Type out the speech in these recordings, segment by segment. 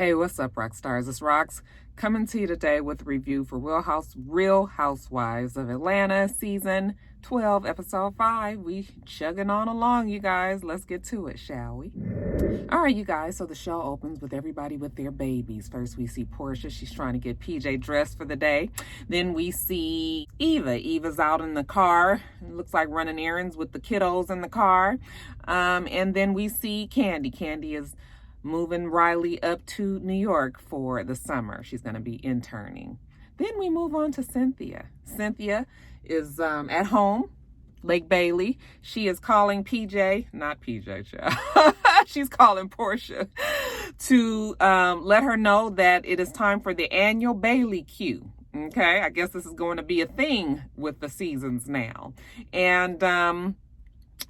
Hey, what's up, rock stars? It's Rox coming to you today with a review for Real Housewives of Atlanta, season 12, episode 5. We chugging on along, you guys. Let's get to it, shall we? All right, you guys. So the show opens with everybody with their babies. First, we see Portia. She's trying to get PJ dressed for the day. Then we see Eva. Eva's out in the car. It looks like running errands with the kiddos in the car. And then we see Kandi. Kandi is moving Riley up to New York for the summer. She's going to be interning. Then we move on to Cynthia. Cynthia is at home, Lake Bailey. She is calling not PJ, child. She's calling Portia to let her know that it is time for the annual Bailey Q. Okay, I guess this is going to be a thing with the seasons now. And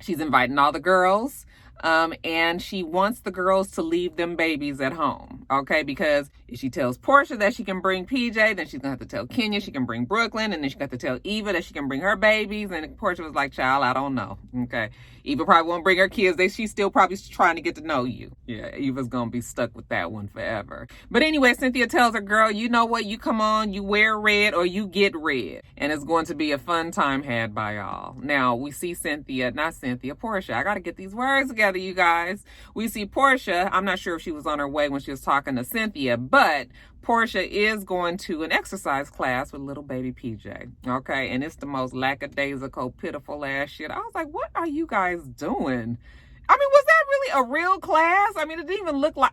she's inviting all the girls. And she wants the girls to leave them babies at home, okay? Because if she tells Portia that she can bring PJ, then she's gonna have to tell Kenya she can bring Brooklyn, and then she got to tell Eva that she can bring her babies. And Portia was like, "Child, I don't know." Okay, Eva probably won't bring her kids. She's still probably trying to get to know you. Yeah, Eva's gonna be stuck with that one forever. But anyway, Cynthia tells her, "Girl, you know what? You come on, you wear red or you get red, and it's going to be a fun time had by all." Now we see Portia. I gotta get these words together, you guys. We see Portia. I'm not sure if she was on her way when she was talking to Cynthia, but Portia is going to an exercise class with little baby PJ. Okay, and it's the most lackadaisical, pitiful ass shit. I was like, what are you guys doing? I mean, was that really a real class? I mean, it didn't even look like,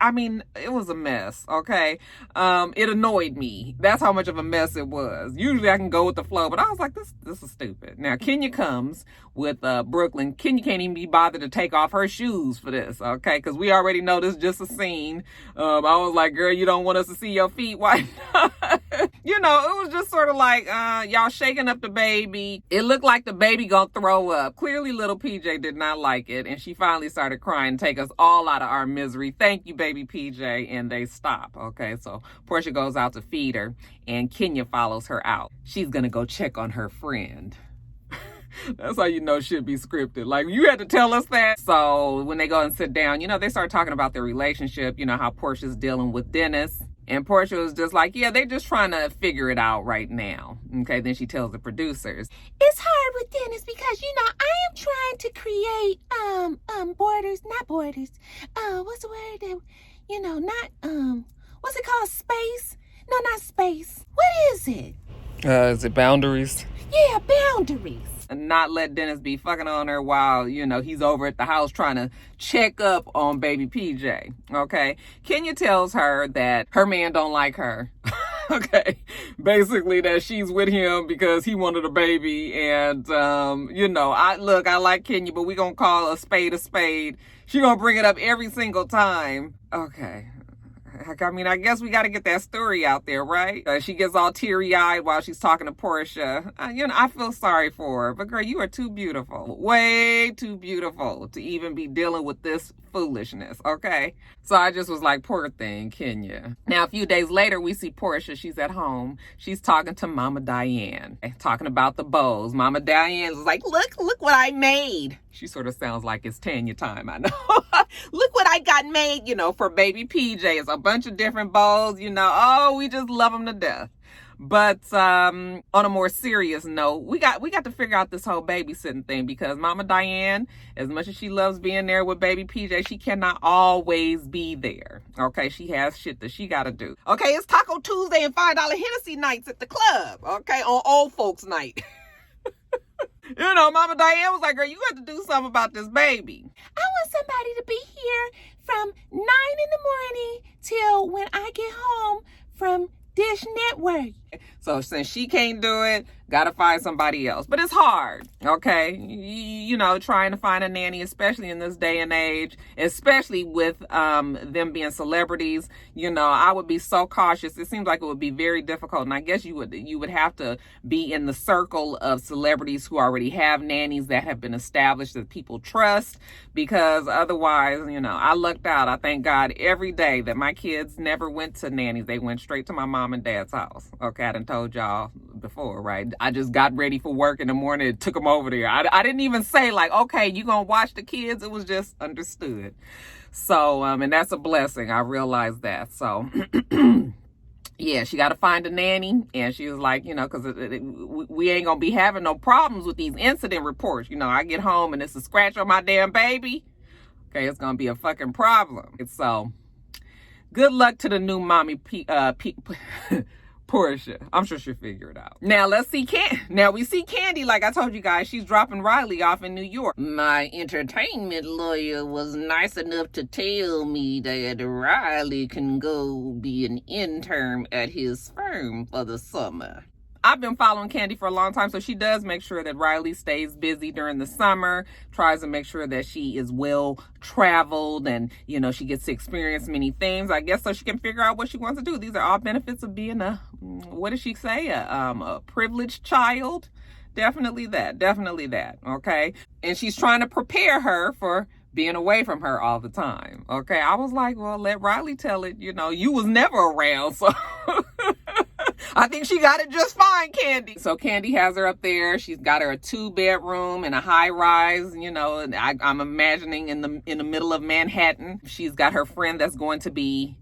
it was a mess, okay? It annoyed me. That's how much of a mess it was. Usually I can go with the flow, but I was like, this is stupid. Now, Kenya comes with Brooklyn. Kenya can't even be bothered to take off her shoes for this, okay? Because we already know this is just a scene. I was like, girl, you don't want us to see your feet. Why not? You know, it was just sort of like, y'all shaking up the baby. It looked like the baby gonna throw up. Clearly, little PJ did not like it, and she finally started crying, take us all out of our misery. Thank you, baby PJ. And they stop. Okay, so Portia goes out to feed her, and Kenya follows her out. She's gonna go check on her friend. That's how you know shit be scripted. Like, you had to tell us that. So when they go and sit down, you know, they start talking about their relationship, you know, how Portia's dealing with Dennis. And Portia was just like, yeah, they're just trying to figure it out right now. Okay, then she tells the producers, it's hard with Dennis because, you know, I am trying to create what's the word that, you know, not what's it called? Space? No, not space. What is it? Is it boundaries? Yeah, boundaries. And not let Dennis be fucking on her while, you know, he's over at the house trying to check up on baby PJ. Okay. Kenya tells her that her man don't like her. Okay. Basically that she's with him because he wanted a baby. And, you know, I like Kenya, but we gonna call a spade a spade. She gonna bring it up every single time. Okay. I mean, I guess we got to get that story out there, right? She gets all teary-eyed while she's talking to Portia. You know, I feel sorry for her. But girl, you are too beautiful. Way too beautiful to even be dealing with this foolishness, okay? So I just was like, poor thing, Kenya. Now, a few days later, we see Portia. She's at home. She's talking to Mama Diane, talking about the bows. Mama Diane was like, look what I made. She sort of sounds like it's Tanya time, I know. Look what I got made, you know, for baby PJ. It's a bunch of different bows, you know. Oh, we just love them to death. But on a more serious note, we got to figure out this whole babysitting thing because Mama Diane, as much as she loves being there with baby PJ, she cannot always be there. Okay, she has shit that she got to do. Okay, it's Taco Tuesday and $5 Hennessy nights at the club. Okay, on old folks night. You know, Mama Diane was like, girl, you got to do something about this baby. I want somebody to be here from 9 in the morning till when I get home from Dish Network. So since she can't do it, gotta find somebody else. But it's hard, okay? You know, trying to find a nanny, especially in this day and age, especially with them being celebrities. You know, I would be so cautious. It seems like it would be very difficult. And I guess you would have to be in the circle of celebrities who already have nannies that have been established that people trust. Because otherwise, you know, I lucked out. I thank God every day that my kids never went to nannies. They went straight to my mom and dad's house. Okay, I done told y'all before, right? I just got ready for work in the morning and took them over there. I didn't even say like, okay, you gonna watch the kids. It was just understood. So, and that's a blessing. I realized that. So, yeah, she got to find a nanny. And she was like, because we ain't going to be having no problems with these incident reports. I get home and it's a scratch on my damn baby. Okay, it's going to be a fucking problem. So, good luck to the new mommy, Portia. I'm sure she'll figure it out. Now let's see Now we see Kandi, like I told you guys, she's dropping Riley off in New York. My entertainment lawyer was nice enough to tell me that Riley can go be an intern at his firm for the summer. I've been following Kandi for a long time, so she does make sure that Riley stays busy during the summer, tries to make sure that she is well traveled and, she gets to experience many things, I guess, so she can figure out what she wants to do. These are all benefits of being what did she say? A privileged child. Definitely that. Okay. And she's trying to prepare her for being away from her all the time. Okay. I was like, well, let Riley tell it. You was never around. So I think she got it just fine, Kandi. So Kandi has her up there. She's got her a 2-bedroom in a high rise. I'm imagining in the middle of Manhattan. She's got her friend that's going to be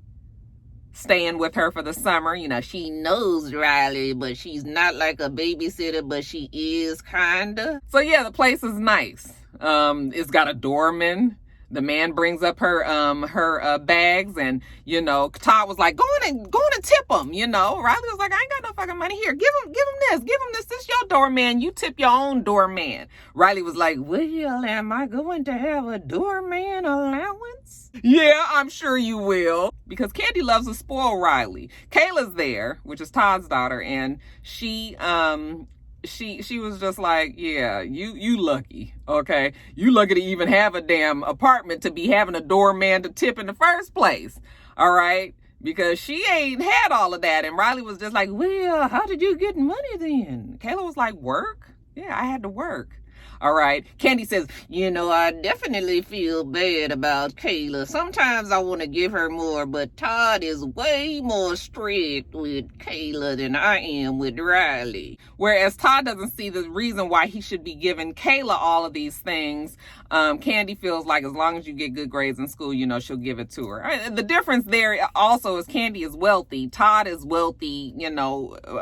staying with her for the summer. She knows Riley, but she's not like a babysitter, but she is kinda. So yeah, the place is nice. It's got a doorman. The man brings up her bags, and Todd was like, go on and tip him. Riley was like, I ain't got no fucking money here. Give him this. This is your doorman. You tip your own doorman. Riley was like, well, am I going to have a doorman allowance? Yeah, I'm sure you will, because Kandi loves to spoil Riley. Kayla's there, which is Todd's daughter, and she was just like, yeah, you lucky, okay? You lucky to even have a damn apartment to be having a doorman to tip in the first place, all right? Because she ain't had all of that. And Riley was just like, well, how did you get money then? Kayla was like, work? Yeah, I had to work. All right. Kandi says, I definitely feel bad about Kayla. Sometimes I want to give her more, but Todd is way more strict with Kayla than I am with Riley. Whereas Todd doesn't see the reason why he should be giving Kayla all of these things. Kandi feels like as long as you get good grades in school, she'll give it to her. The difference there also is Kandi is wealthy. Todd is wealthy,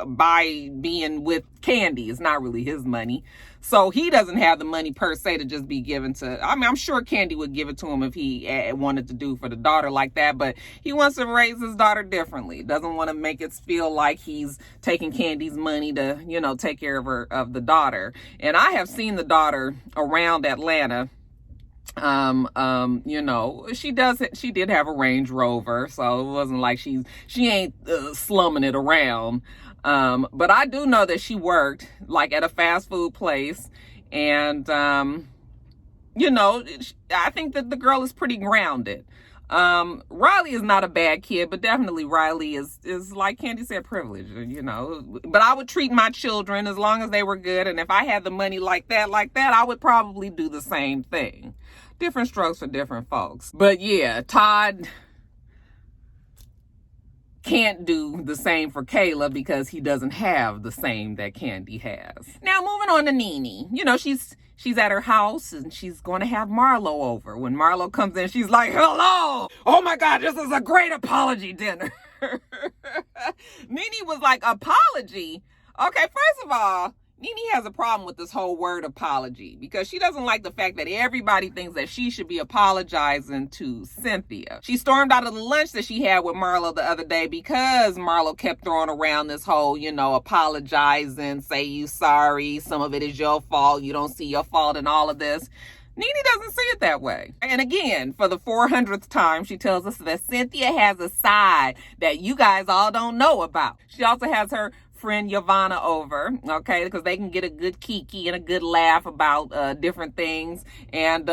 by being with Kandi. It's not really his money. So he doesn't have the money per se to just be given to, I'm sure Kandi would give it to him if he wanted to do for the daughter like that, but he wants to raise his daughter differently. Doesn't want to make it feel like he's taking Kandi's money to, take care of the daughter. And I have seen the daughter around Atlanta. She did have a Range Rover, so it wasn't like she ain't slumming it around. But I do know that she worked like at a fast food place, and I think that the girl is pretty grounded. Riley is not a bad kid, but definitely Riley is like Kandi said, privileged, but I would treat my children as long as they were good. And if I had the money like that, I would probably do the same thing. Different strokes for different folks. But yeah, Todd can't do the same for Kayla because he doesn't have the same that Kandi has. Now, moving on to Nene. She's at her house and she's going to have Marlo over. When Marlo comes in, she's like, hello! Oh my God, this is a great apology dinner. Nene was like, apology? Okay, first of all, Nene has a problem with this whole word apology because she doesn't like the fact that everybody thinks that she should be apologizing to Cynthia. She stormed out of the lunch that she had with Marlo the other day because Marlo kept throwing around this whole, apologizing, say you sorry, some of it is your fault, you don't see your fault in all of this. Nene doesn't see it that way. And again, for the 400th time, she tells us that Cynthia has a side that you guys all don't know about. She also has her friend Yvonne over, okay, because they can get a good kiki and a good laugh about different things. And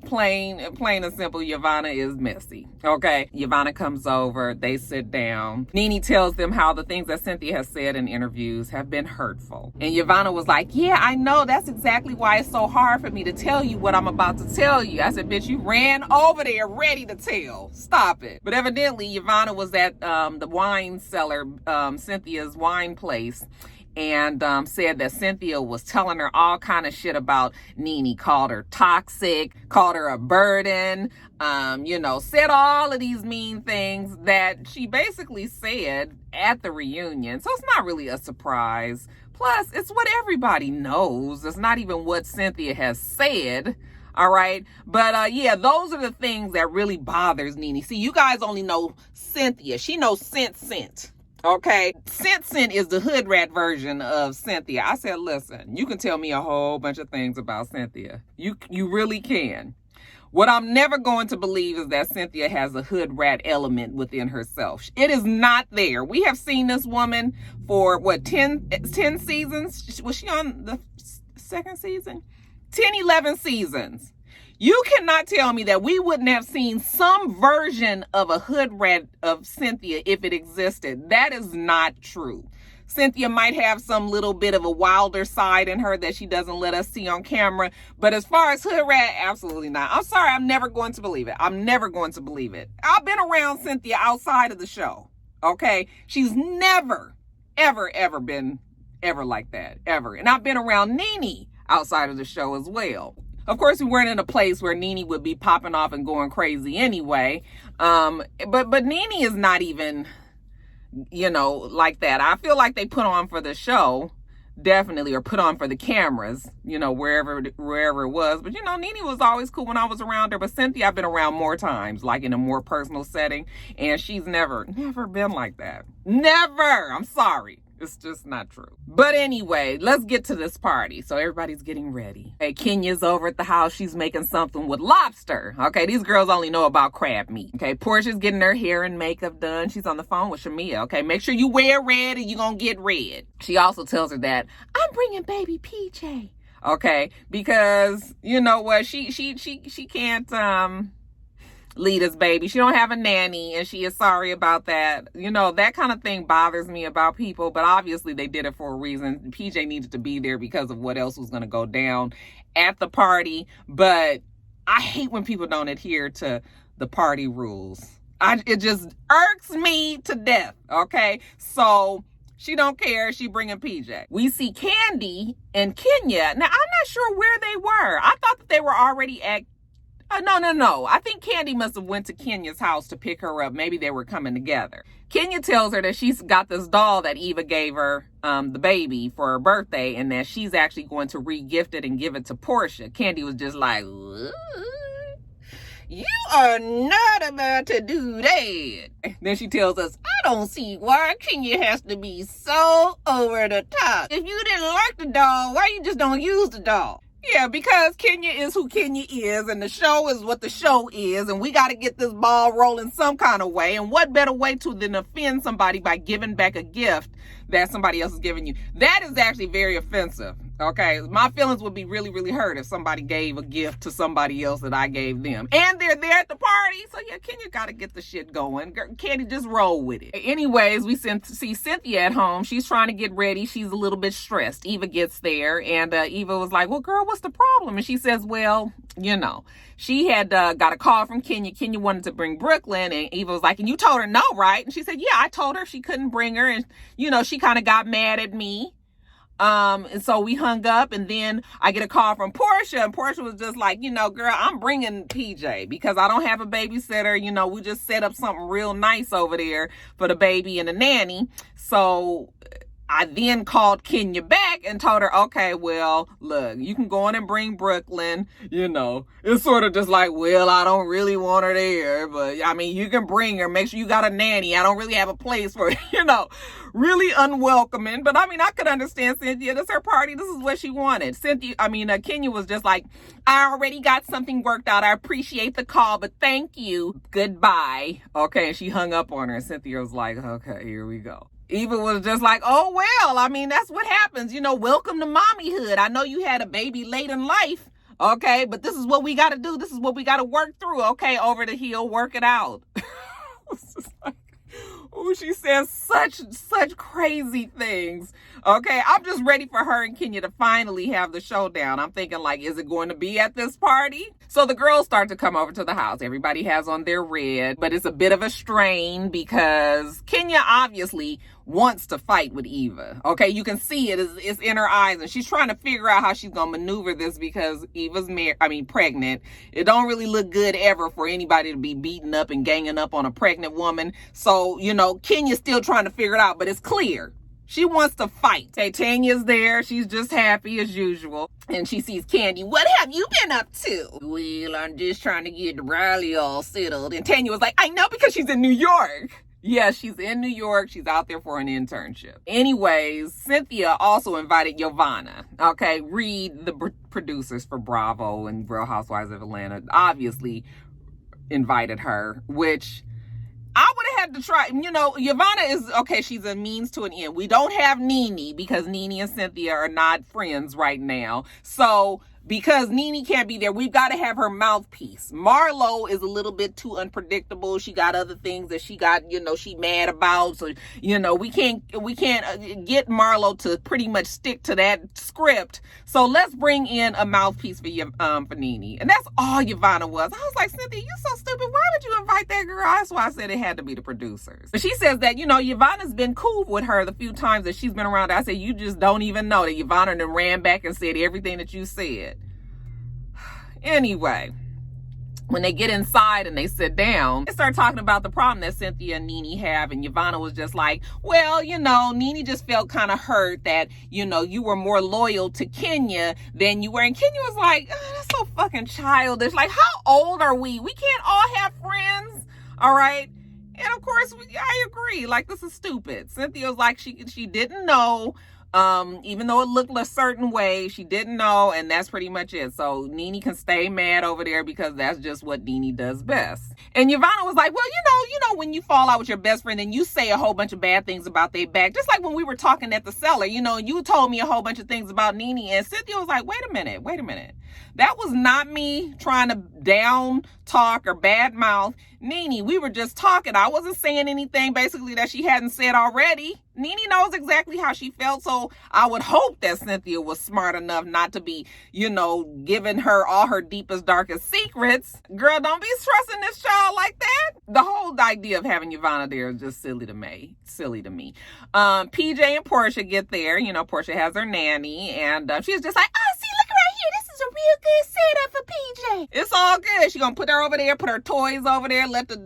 plain and simple, Yvonne is messy, okay? Yvonne comes over, they sit down. Nene tells them how the things that Cynthia has said in interviews have been hurtful. And Yvonne was like, yeah, I know, that's exactly why it's so hard for me to tell you what I'm about to tell you. I said, bitch, you ran over there ready to tell. Stop it. But evidently, Yvonne was at the wine cellar, Cynthia's wine place, and said that Cynthia was telling her all kind of shit about Nene, called her toxic, called her a burden, said all of these mean things that she basically said at the reunion. So it's not really a surprise. Plus, it's what everybody knows. It's not even what Cynthia has said. All right. But yeah, those are the things that really bothers Nene. See, you guys only know Cynthia. She knows Scent. Okay. Scent is the hood rat version of Cynthia. I said, listen, you can tell me a whole bunch of things about Cynthia. You really can. What I'm never going to believe is that Cynthia has a hood rat element within herself. It is not there. We have seen this woman for 10 seasons. Was she on the second season? 10, 11 seasons. You cannot tell me that we wouldn't have seen some version of a hood rat of Cynthia if it existed. That is not true. Cynthia might have some little bit of a wilder side in her that she doesn't let us see on camera. But as far as hood rat, absolutely not. I'm sorry, I'm never going to believe it. I'm never going to believe it. I've been around Cynthia outside of the show. Okay? She's never, ever been ever like that. Ever. And I've been around Nene outside of the show as well. Of course, we weren't in a place where Nene would be popping off and going crazy anyway. But Nene is not even, like that. I feel like they put on for the show, definitely, or put on for the cameras, wherever it was. But, Nene was always cool when I was around her. But Cynthia, I've been around more times, like in a more personal setting. And she's never been like that. Never. I'm sorry. It's just not true. But anyway, let's get to this party. So everybody's getting ready. Okay, Kenya's over at the house. She's making something with lobster. Okay, these girls only know about crab meat. Okay, Portia's getting her hair and makeup done. She's on the phone with Shamia. Okay, make sure you wear red and you're gonna get red. She also tells her that, I'm bringing baby PJ. Okay, because you know what? She can't lead his baby. She don't have a nanny and she is sorry about that. That kind of thing bothers me about people, but obviously they did it for a reason. PJ needed to be there because of what else was going to go down at the party. But I hate when people don't adhere to the party rules. It just irks me to death. Okay. So she don't care. She bringing PJ. We see Kandi and Kenya. Now, I'm not sure where they were. I thought that they were already at no. I think Kandi must have went to Kenya's house to pick her up. Maybe they were coming together. Kenya tells her that she's got this doll that Eva gave her, the baby, for her birthday, and that she's actually going to re-gift it and give it to Portia. Kandi was just like, ooh, you are not about to do that. Then she tells us, I don't see why Kenya has to be so over the top. If you didn't like the doll, why you just don't use the doll? Yeah, because Kenya is who Kenya is, and the show is what the show is, and we got to get this ball rolling some kind of way. And what better way to than offend somebody by giving back a gift that somebody else is giving you? That is actually very offensive. Okay, my feelings would be really, really hurt if somebody gave a gift to somebody else that I gave them. And they're there at the party. So yeah, Kenya got to get the shit going. Kandi, just roll with it. Anyways, we see Cynthia at home. She's trying to get ready. She's a little bit stressed. Eva gets there and Eva was like, well, girl, what's the problem? And she says, well, she had got a call from Kenya. Kenya wanted to bring Brooklyn, and Eva was like, and you told her no, right? And she said, yeah, I told her she couldn't bring her. And, she kind of got mad at me. And so we hung up, and then I get a call from Portia, and Portia was just like, girl, I'm bringing PJ because I don't have a babysitter. We just set up something real nice over there for the baby and the nanny. So I then called Kenya back and told her, okay, well, look, you can go on and bring Brooklyn. It's sort of just like, well, I don't really want her there, but you can bring her. Make sure you got a nanny. I don't really have a place for her, really unwelcoming. But I could understand Cynthia. This is her party. This is what she wanted. Kenya was just like, I already got something worked out. I appreciate the call, but thank you. Goodbye. Okay. And she hung up on her. And Cynthia was like, okay, here we go. Eva was just like, oh, well, that's what happens. Welcome to mommyhood. I know you had a baby late in life. Okay, but this is what we got to do. This is what we got to work through. Okay, over the hill, work it out. It's just like, oh, she says such crazy things. Okay, I'm just ready for her and Kenya to finally have the showdown. I'm thinking, like, is it going to be at this party? So the girls start to come over to the house. Everybody has on their red, but it's a bit of a strain because Kenya obviously wants to fight with Eva. Okay, you can see it's in her eyes, and she's trying to figure out how she's gonna maneuver this because Eva's pregnant. It don't really look good ever for anybody to be beating up and ganging up on a pregnant woman. So, Kenya's still trying to figure it out, but it's clear she wants to fight. Hey, Tanya's there. She's just happy as usual. And she sees Kandi. What have you been up to? Well, I'm just trying to get Riley all settled. And Tanya was like, I know, because she's in New York. Yeah, she's in New York. She's out there for an internship. Anyways, Cynthia also invited Giovanna. Okay, Reed, the producers for Bravo and Real Housewives of Atlanta, obviously invited her, which I would have had to try. Giovanna is, okay, she's a means to an end. We don't have Nene because Nene and Cynthia are not friends right now. So because Nene can't be there, we've got to have her mouthpiece. Marlo is a little bit too unpredictable. She got other things that she got, she mad about. So, we can't get Marlo to pretty much stick to that script. So let's bring in a mouthpiece for Nene. And that's all Giovanna was. I was like, Cynthia, you so stupid. Why would you invite that girl? That's why I said it had to be the producers. But she says that, Giovanna's been cool with her the few times that she's been around. I said, you just don't even know that Giovanna then ran back and said everything that you said. Anyway, when they get inside and they sit down, they start talking about the problem that Cynthia and Nene have. And Giovanna was just like, well, Nene just felt kind of hurt that, you were more loyal to Kenya than you were. And Kenya was like, oh, that's so fucking childish. Like, how old are we? We can't all have friends. All right. And of course, I agree. Like, this is stupid. Cynthia was like, she didn't know. Even though it looked a certain way, she didn't know, and that's pretty much it. So Nene can stay mad over there because that's just what Nene does best. And Giovanna was like, well, when you fall out with your best friend and you say a whole bunch of bad things about their back, just like when we were talking at the cellar, you told me a whole bunch of things about Nene, and Cynthia was like, wait a minute. That was not me trying to down talk or bad mouth Nene. We were just talking. I wasn't saying anything basically that she hadn't said already. Nene knows exactly how she felt. So I would hope that Cynthia was smart enough not to be, giving her all her deepest, darkest secrets. Girl, don't be stressing this child like that. The whole idea of having Giovanna there is just silly to me. PJ and Portia get there. Portia has her nanny, and she's just like, oh, see, look right here. This is a real good setup for PJ. It's all good. She's gonna put her over there, put her toys over there, let the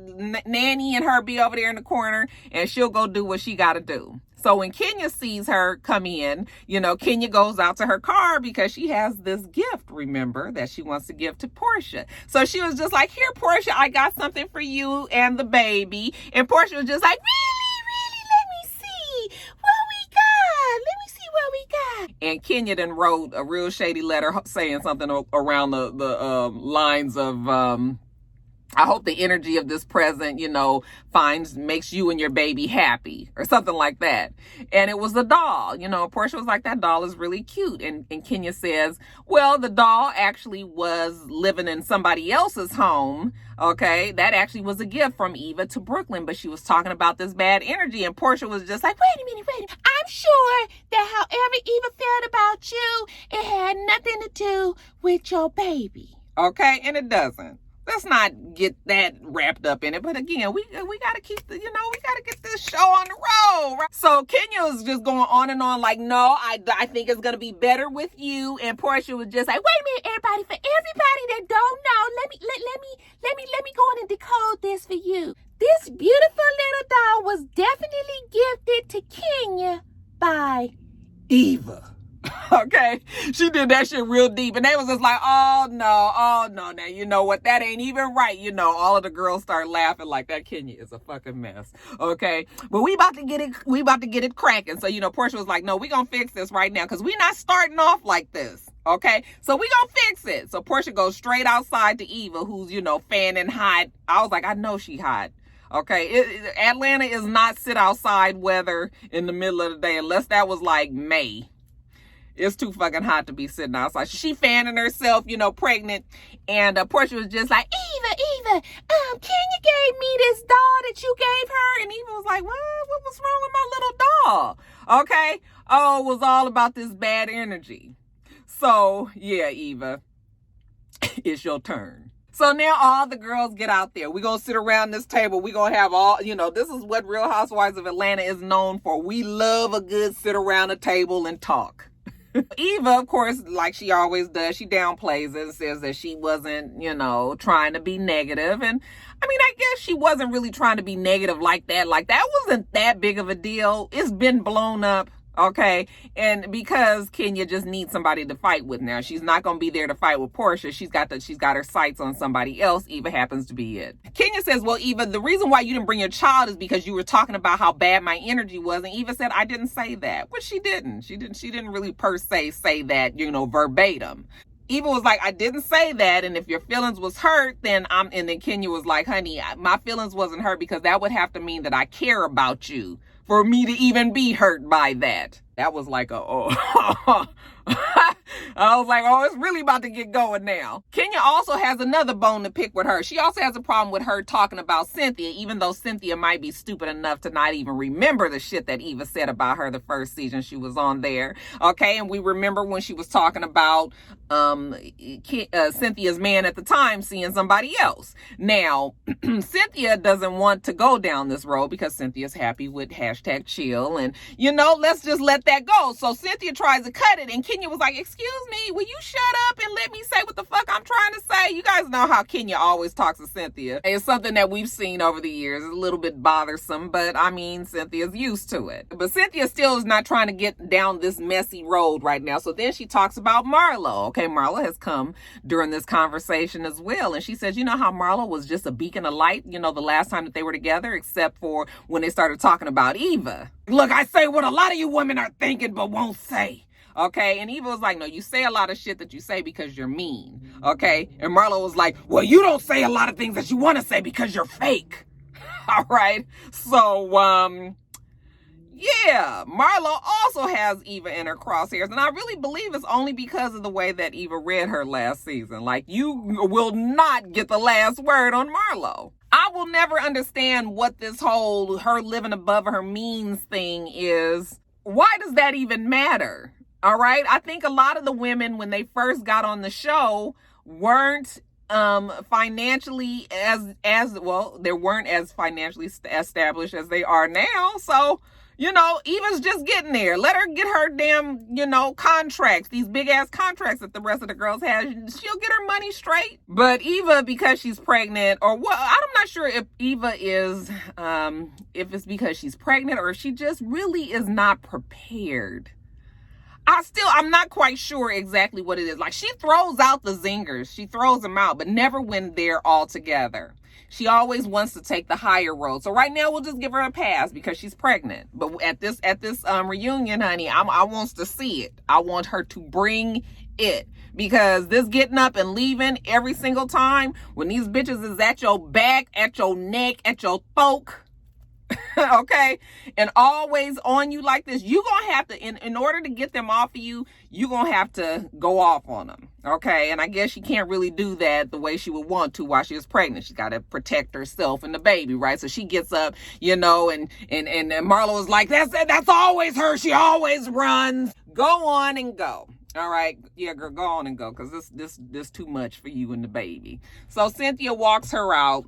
nanny and her be over there in the corner, and she'll go do what she gotta do. So when Kenya sees her come in, Kenya goes out to her car because she has this gift, remember, that she wants to give to Portia. So she was just like, here, Portia, I got something for you and the baby. And Portia was just like, really, let me see what we got. And Kenya then wrote a real shady letter saying something around the lines of, I hope the energy of this present, makes you and your baby happy or something like that. And it was the doll. Portia was like, that doll is really cute. And Kenya says, well, the doll actually was living in somebody else's home. Okay. That actually was a gift from Eva to Brooklyn, but she was talking about this bad energy. And Portia was just like, wait a minute. I'm sure that however Eva felt about you, it had nothing to do with your baby. Okay. And it doesn't. Let's not get that wrapped up in it. But again, we got to keep we got to get this show on the road. Right? So Kenya was just going on and on like, no, I think it's going to be better with you. And Portia was just like, wait a minute, everybody, for everybody that don't know, let me go in and decode this for you. This beautiful little doll was definitely gifted to Kenya by Eva. Okay, she did that shit real deep, and they was just like, oh no, now you know what, that ain't even right. All of the girls start laughing like that Kenya is a fucking mess. Okay, but we about to get it cracking. So Portia was like, no, we gonna fix this right now, because we not starting off like this. Okay, so we gonna fix it. So Portia goes straight outside to Eva, who's fanning hot. I was like, I know she hot. Okay, Atlanta is not sit outside weather in the middle of the day, unless that was like May. It's too fucking hot to be sitting outside. She fanning herself, pregnant. And Portia was just like, Eva, Kenya gave me this doll that you gave her. And Eva was like, what was wrong with my little doll? Okay. Oh, it was all about this bad energy. So, yeah, Eva, it's your turn. So now all the girls get out there. We're going to sit around this table. We're going to have all, this is what Real Housewives of Atlanta is known for. We love a good sit around a table and talk. Eva, of course, like she always does, she downplays it and says that she wasn't, trying to be negative. And I mean, I guess she wasn't really trying to be negative like that. Like, that wasn't that big of a deal. It's been blown up. Okay. And because Kenya just needs somebody to fight with now, she's not going to be there to fight with Portia. She's got her sights on somebody else. Eva happens to be it. Kenya says, well, Eva, the reason why you didn't bring your child is because you were talking about how bad my energy was. And Eva said, I didn't say that, which she didn't. She didn't really per se say that, verbatim. Eva was like, I didn't say that. And if your feelings was hurt, and then Kenya was like, honey, my feelings wasn't hurt because that would have to mean that I care about you for me to even be hurt by that. That was like I was like, oh, it's really about to get going now. Kenya also has another bone to pick with her. She also has a problem with her talking about Cynthia, even though Cynthia might be stupid enough to not even remember the shit that Eva said about her the first season she was on there. Okay, and we remember when she was talking about Cynthia's man at the time seeing somebody else. Now, Cynthia doesn't want to go down this road because Cynthia's happy with #chill. And, let's just let that go. So Cynthia tries to cut it, and Kenya was like, excuse me, will you shut up and let me say what the fuck I'm trying to say? You guys know how Kenya always talks to Cynthia. It's something that we've seen over the years. It's a little bit bothersome, but I mean, Cynthia's used to it. But Cynthia still is not trying to get down this messy road right now. So then she talks about Marlo. Okay, Marlo has come during this conversation as well. And she says, you know how Marlo was just a beacon of light, the last time that they were together, except for when they started talking about Eva. Look, I say what a lot of you women are thinking but won't say. Okay, and Eva was like, no, you say a lot of shit that you say because you're mean. Okay, and Marlo was like, well, you don't say a lot of things that you want to say because you're fake. All right, so yeah, Marlo also has Eva in her crosshairs, and I really believe it's only because of the way that Eva read her last season. Like, you will not get the last word on Marlo. I will never understand what this whole her living above her means thing is. Why does that even matter? All right. I think a lot of the women, when they first got on the show, weren't financially as well, they weren't as financially established as they are now. So, Eva's just getting there. Let her get her damn, contracts, these big ass contracts that the rest of the girls have. She'll get her money straight. But Eva, because she's pregnant, or what, I'm not sure if Eva is, if it's because she's pregnant or if she just really is not prepared. I'm not quite sure exactly what it is. Like, she throws out the zingers. She throws them out, but never when they're all together. She always wants to take the higher road. So right now we'll just give her a pass because she's pregnant. But at this reunion, honey, I wants to see it. I want her to bring it. Because this getting up and leaving every single time when these bitches is at your back, at your neck, at your throat, okay, and always on you like this, you gonna have to, in order to get them off of you, you gonna have to go off on them, okay? And I guess she can't really do that the way she would want to while she was pregnant. She's got to protect herself and the baby, right? So she gets up, and Marlo is like, that's always her. She always runs. Go on and go. All right, yeah, girl, go on and go, because this too much for you and the baby. So Cynthia walks her out.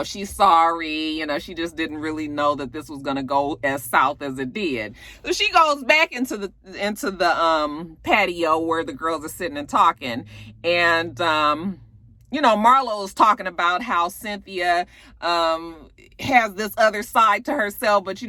She's sorry, she just didn't really know that this was gonna go as south as it did. So she goes back into the patio where the girls are sitting and talking, and Marlo is talking about how Cynthia has this other side to herself, but she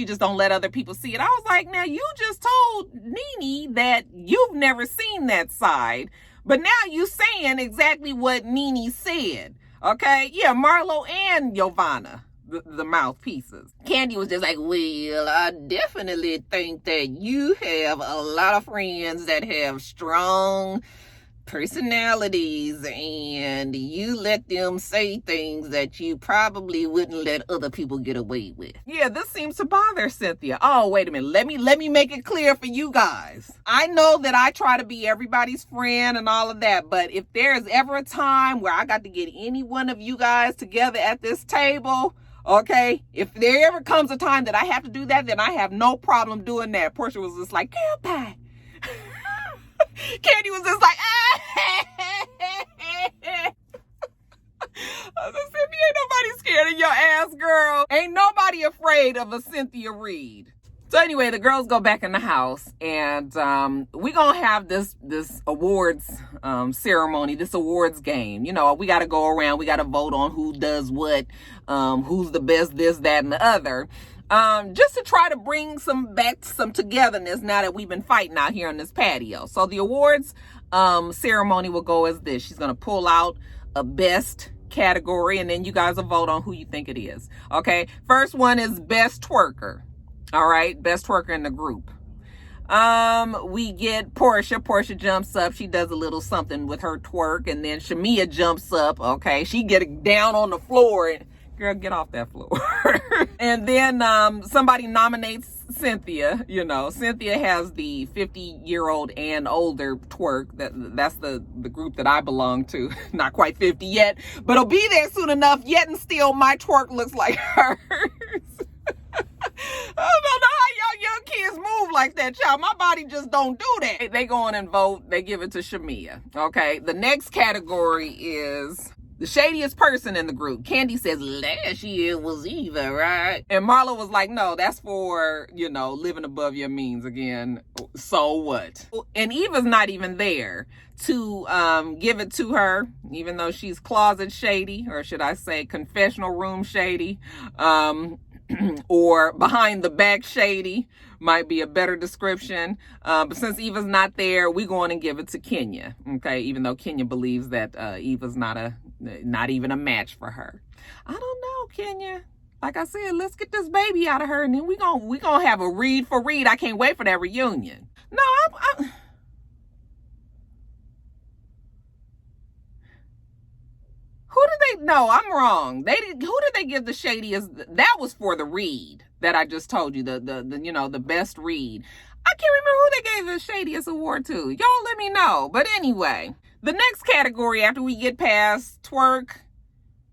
just don't let other people see it. I was like, now you just told Nene that you've never seen that side, but now you saying exactly what Nene said. Okay, yeah, Marlo and Giovanna, the mouthpieces. Kandi was just like, well, I definitely think that you have a lot of friends that have strong personalities, and you let them say things that you probably wouldn't let other people get away with. Yeah, this seems to bother Cynthia. Oh, wait a minute. Let me make it clear for you guys. I know that I try to be everybody's friend and all of that, but if there's ever a time where I got to get any one of you guys together at this table, okay, if there ever comes a time that I have to do that, then I have no problem doing that. Portia was just like, girl, bye. Kandi was just like, I said, Cynthia, ain't nobody scared of your ass, girl. Ain't nobody afraid of a Cynthia Reed. So anyway, the girls go back in the house, and we gonna have this awards ceremony, this awards game. You know, we got to go around, we got to vote on who does what, who's the best, this, that, and the other. Just to try to bring some togetherness now that we've been fighting out here on this patio. So the awards ceremony will go as this. She's gonna pull out a best category, and then you guys will vote on who you think it is. Okay, first one is best twerker. All right, best twerker in the group. We get Portia. Portia jumps up. She does a little something with her twerk, and then Shamia jumps up. Okay, she get down on the floor and, girl, get off that floor. And then somebody nominates Cynthia. You know, Cynthia has the 50-year-old and older twerk. That's the group that I belong to. Not quite 50 yet, but it'll be there soon enough. Yet and still, my twerk looks like hers. I don't know how y'all young kids move like that, child. My body just don't do that. They go on and vote. They give it to Shamia. Okay. The next category is the shadiest person in the group. Kandi says last year was Eva, right? And Marlo was like, no, that's for, you know, living above your means again. So what? And Eva's not even there to give it to her, even though she's closet shady, or should I say confessional room shady. Or behind the back shady might be a better description. But since Eva's not there, we're going to give it to Kenya. Okay, even though Kenya believes that Eva's not even a match for her. I don't know, Kenya. Like I said, let's get this baby out of her, and then we gonna have a read for read. I can't wait for that reunion. No, who did they? No, I'm wrong. Who did they give the shadiest? That was for the read that I just told you. The you know, the best read. I can't remember who they gave the shadiest award to. Y'all let me know. But anyway, the next category after we get past twerk,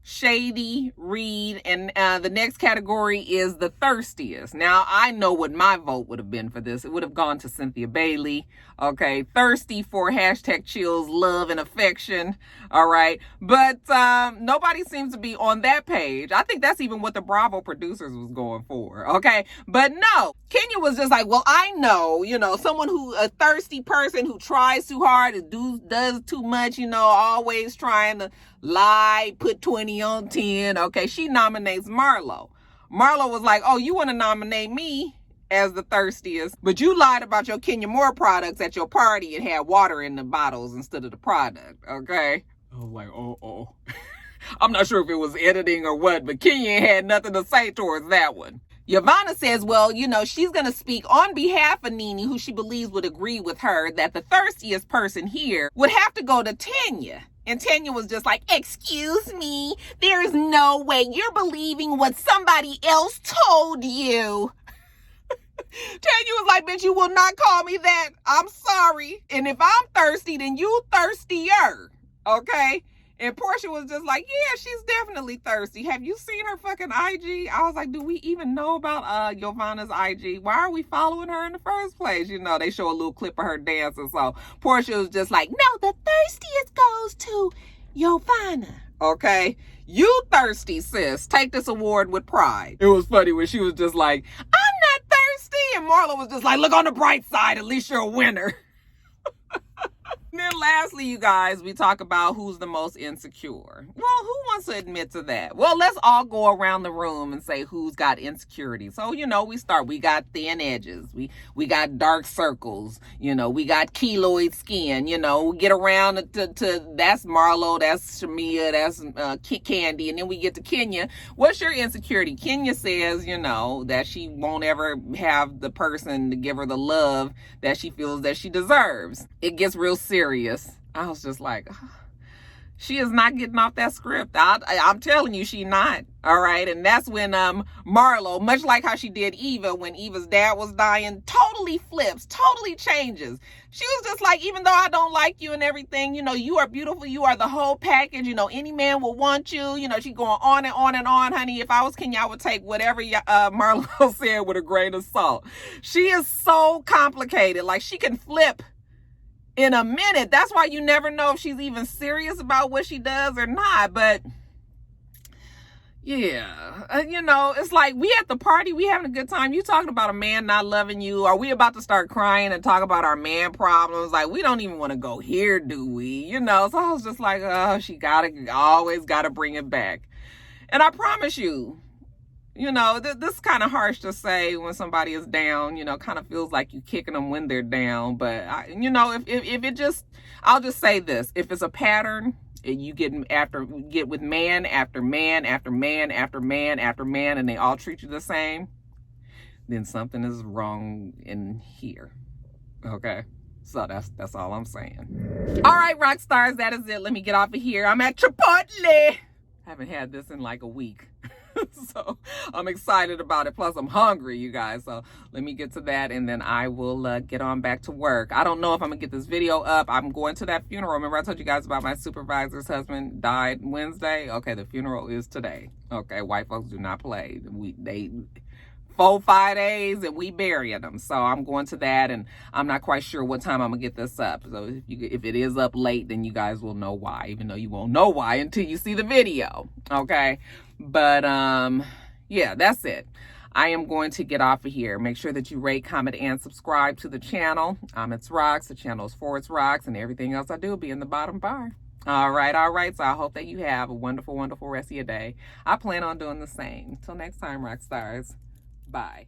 shady, read, and the next category is the thirstiest. Now, I know what my vote would have been for this. It would have gone to Cynthia Bailey. Okay, thirsty for hashtag chills, love, and affection. All right, but nobody seems to be on that page. I think that's even what the Bravo producers was going for. Okay, but no, Kenya was just like, well, I know, you know, someone a thirsty person who tries too hard and does too much, you know, always trying to lie, put 20 on 10. Okay, she nominates Marlo. Marlo was like, oh, you want to nominate me as the thirstiest, but you lied about your Kenya Moore products at your party and had water in the bottles instead of the product. Okay, I was like, oh. I'm not sure if it was editing or what, but Kenya had nothing to say towards that one. Yvonne says, well, you know, she's going to speak on behalf of Nene, who she believes would agree with her that the thirstiest person here would have to go to Tanya. And Tanya was just like, excuse me, there is no way you're believing what somebody else told you. Tanya was like, bitch, you will not call me that. I'm sorry. And if I'm thirsty, then you thirstier. Okay? And Portia was just like, yeah, she's definitely thirsty. Have you seen her fucking IG? I was like, do we even know about Giovanna's IG? Why are we following her in the first place? You know, they show a little clip of her dancing. So Portia was just like, no, the thirstiest goes to Giovanna. Okay? You thirsty, sis. Take this award with pride. It was funny when she was just like, I'm not thirsty. And Marlo was just like, look on the bright side. At least you're a winner. And then lastly, you guys, we talk about who's the most insecure. Well, who wants to admit to that? Well, let's all go around the room and say who's got insecurity. So, you know, we got thin edges. We got dark circles. You know, we got keloid skin. You know, we get around to that's Marlo, that's Shamia, that's Kandi. And then we get to Kenya. What's your insecurity? Kenya says, you know, that she won't ever have the person to give her the love that she feels that she deserves. It gets real serious. I was just like, she is not getting off that script. I'm telling you, she not. All right. And that's when Marlo, much like how she did Eva when Eva's dad was dying, totally flips, totally changes. She was just like, even though I don't like you and everything, you know, you are beautiful. You are the whole package. You know, any man will want you. You know, she going on and on and on, honey. If I was Kenya, I would take whatever Marlo said with a grain of salt. She is so complicated. Like, she can flip in a minute. That's why you never know if she's even serious about what she does or not. But yeah, you know, it's like we at the party, we having a good time. You talking about a man not loving you? Are we about to start crying and talk about our man problems? Like, we don't even want to go here, do we? You know, so I was just like, oh, she always gotta bring it back. And I promise you, you know, this is kind of harsh to say when somebody is down, you know, kind of feels like you kicking them when they're down. But, you know, if it just, I'll just say this. If it's a pattern, you get with man after man after man after man after man, and they all treat you the same, then something is wrong in here. Okay? So that's all I'm saying. All right, rock stars, that is it. Let me get off of here. I'm at Chipotle. Haven't had this in like a week. So I'm excited about it. Plus I'm hungry, you guys. So let me get to that, and then I will get on back to work. I don't know if I'm gonna get this video up. I'm going to that funeral. Remember I told you guys about my supervisor's husband died Wednesday? Okay, the funeral is today. Okay, white folks do not play. They 4-5 days and we burying them. So I'm going to that, and I'm not quite sure what time I'm gonna get this up. So if it is up late, then you guys will know why, even though you won't know why until you see the video. Okay, but yeah, that's it. I am going to get off of here. Make sure that you rate, comment, and subscribe to the channel. itsrox. The channel is for itsrox, and everything else I do will be in the bottom bar. All right. So I hope that you have a wonderful, wonderful rest of your day. I plan on doing the same. Till next time, rock stars. Bye.